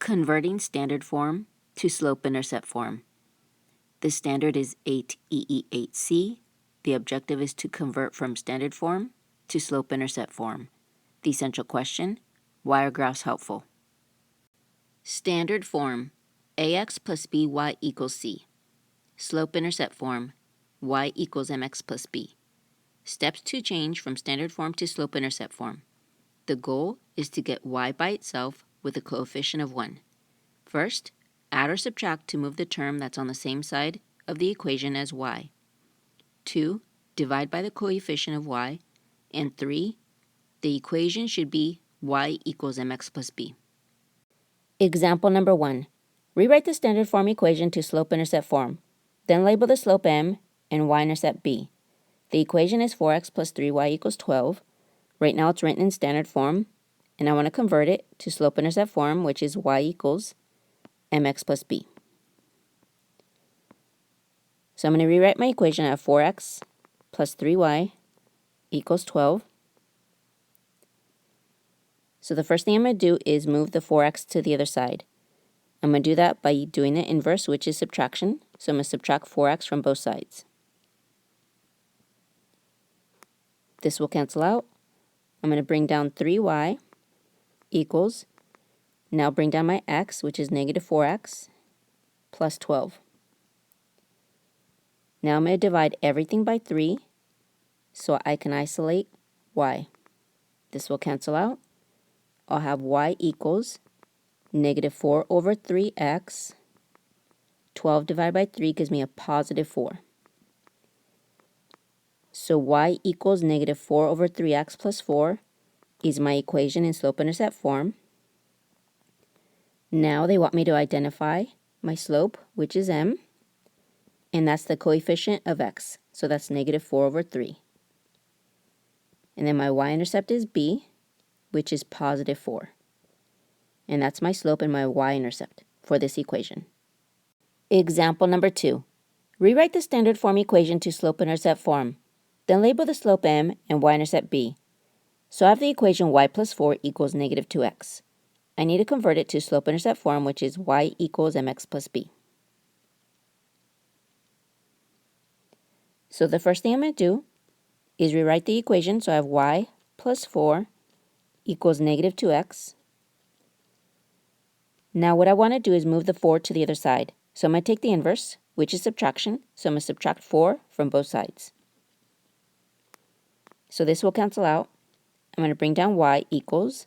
Converting standard form to slope-intercept form. The standard is 8EE8C. The objective is to convert from standard form to slope-intercept form. The essential question, why are graphs helpful? Standard form, AX plus BY equals C. Slope-intercept form, Y equals MX plus B. Steps to change from standard form to slope-intercept form. The goal is to get Y by itself with a coefficient of 1. First, add or subtract to move the term that's on the same side of the equation as Y. 2, divide by the coefficient of Y. And 3, the equation should be Y equals MX plus B. Example number 1. Rewrite the standard form equation to slope-intercept form. Then label the slope M and y-intercept B. The equation is 4x plus 3y equals 12. Right now it's written in standard form, and I want to convert it to slope-intercept form, which is y equals mx plus b. So I'm going to rewrite my equation at 4x plus 3y equals 12. So the first thing I'm going to do is move the 4x to the other side. I'm going to do that by doing the inverse, which is subtraction. So I'm going to subtract 4x from both sides. This will cancel out. I'm going to bring down 3y equals, now bring down my x, which is negative 4x, plus 12. Now I'm going to divide everything by 3 so I can isolate y. This will cancel out. I'll have y equals negative 4 over 3x. 12 divided by 3 gives me a positive 4. So y equals negative 4 over 3x plus 4 is my equation in slope-intercept form. Now they want me to identify my slope, which is m, and that's the coefficient of x. So that's negative 4 over 3. And then my y-intercept is b, which is positive 4. And that's my slope and my y-intercept for this equation. Example number 2. Rewrite the standard form equation to slope-intercept form. Then label the slope m and y-intercept b. So I have the equation y plus 4 equals negative 2x. I need to convert it to slope-intercept form, which is y equals mx plus b. So the first thing I'm going to do is rewrite the equation. So I have y plus 4 equals negative 2x. Now what I want to do is move the 4 to the other side. So I'm going to take the inverse, which is subtraction. So I'm going to subtract 4 from both sides. So this will cancel out. I'm going to bring down y equals,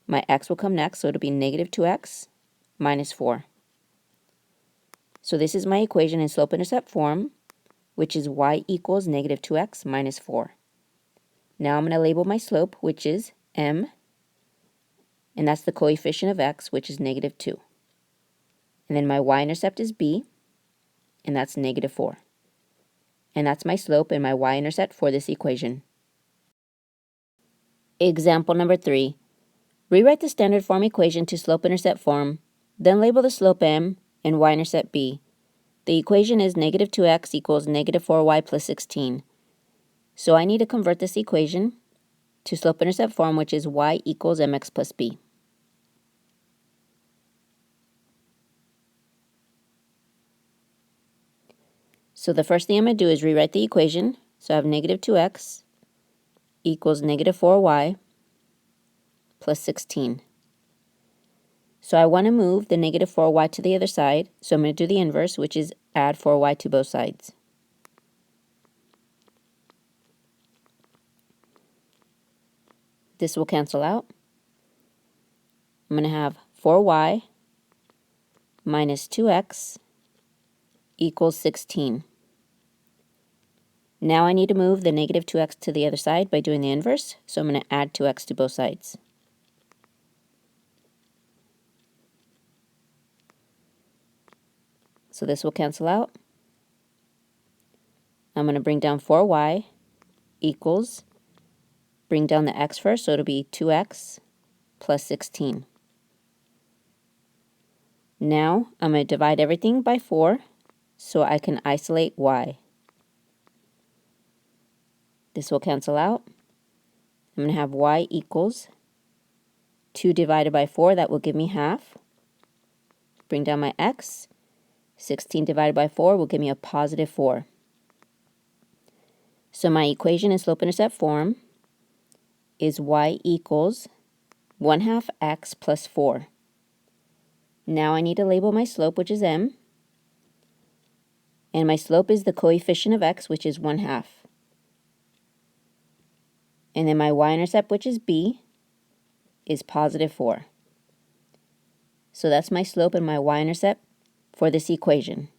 my x will come next, so it'll be negative 2x minus 4. So this is my equation in slope-intercept form, which is y equals negative 2x minus 4. Now I'm going to label my slope, which is m, and that's the coefficient of x, which is negative 2. And then my y-intercept is b, and that's negative 4. And that's my slope and my y-intercept for this equation. Example number 3. Rewrite the standard form equation to slope-intercept form, then label the slope m and y-intercept b. The equation is negative 2x equals negative 4y plus 16. So I need to convert this equation to slope-intercept form, which is y equals mx plus b. So the first thing I'm going to do is rewrite the equation. So I have negative 2x equals negative 4y plus 16. So I want to move the negative 4y to the other side. So I'm going to do the inverse, which is add 4y to both sides. This will cancel out. I'm going to have 4y minus 2x equals 16. Now I need to move the negative 2x to the other side by doing the inverse, so I'm going to add 2x to both sides. So this will cancel out. I'm going to bring down 4y equals, bring down the x first, so it'll be 2x plus 16. Now I'm going to divide everything by 4 so I can isolate y. This will cancel out. I'm going to have y equals 2 divided by 4. That will give me half. Bring down my x. 16 divided by 4 will give me a positive 4. So my equation in slope-intercept form is y equals 1/2 x plus 4. Now I need to label my slope, which is m. And my slope is the coefficient of x, which is 1/2. And then my y-intercept, which is b, is positive 4. So that's my slope and my y-intercept for this equation.